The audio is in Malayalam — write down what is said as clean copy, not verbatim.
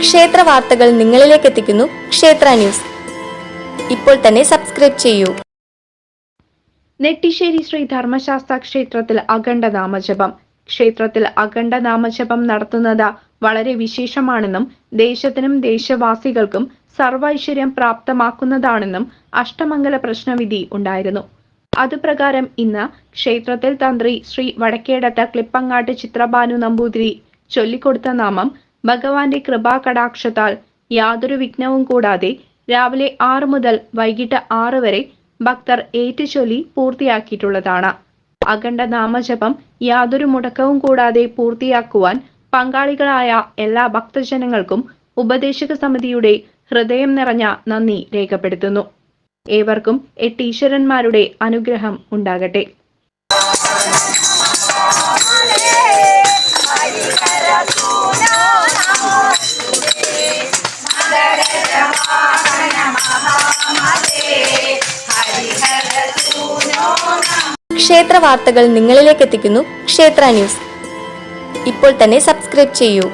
ക്ഷേത്ര വാർത്തകൾ നിങ്ങളിലേക്ക് എത്തിക്കുന്നു ക്ഷേത്ര ന്യൂസ്. ഇപ്പോൾ തന്നെ സബ്സ്ക്രൈബ് ചെയ്യൂ. നെട്ടിശ്ശേരി ശ്രീ ധർമ്മശാസ്ത്ര ക്ഷേത്രത്തിൽ അഖണ്ഡ നാമജപം. ക്ഷേത്രത്തിൽ അഖണ്ഡ നാമജപം നടത്തുന്നത് വളരെ വിശേഷമാണെന്നും ദേശത്തിനും ദേശവാസികൾക്കും സർവൈശ്വര്യം പ്രാപ്തമാക്കുന്നതാണെന്നും അഷ്ടമംഗല പ്രശ്നവിധി ഉണ്ടായിരുന്നു. അതുപ്രകാരം ഇന്ന് ക്ഷേത്രത്തിൽ തന്ത്രി ശ്രീ വടക്കേടത്ത് ക്ലിപ്പങ്ങാട്ട് ചിത്രഭാനു നമ്പൂതിരി ചൊല്ലിക്കൊടുത്ത നാമം ഭഗവാന്റെ കൃപാകടാക്ഷത്താൽ യാതൊരു വിഘ്നവും കൂടാതെ രാവിലെ 6 മുതൽ വൈകിട്ട് 6 വരെ ഭക്തർ ഏറ്റുചൊല്ലി പൂർത്തിയാക്കിയിട്ടുള്ളതാണ്. അഖണ്ഡ നാമജപം യാതൊരു മുടക്കവും കൂടാതെ പൂർത്തിയാക്കുവാൻ പങ്കാളികളായ എല്ലാ ഭക്തജനങ്ങൾക്കും ഉപദേശക സമിതിയുടെ ഹൃദയം നിറഞ്ഞ നന്ദി രേഖപ്പെടുത്തുന്നു. ഏവർക്കും എട്ടീശ്വരന്മാരുടെ അനുഗ്രഹം ഉണ്ടാകട്ടെ. ക്ഷേത്ര വാർത്തകൾ നിങ്ങളിലേക്ക് എത്തിക്കുന്നു ക്ഷേത്ര ന്യൂസ്. ഇപ്പോൾ തന്നെ സബ്സ്ക്രൈബ് ചെയ്യൂ.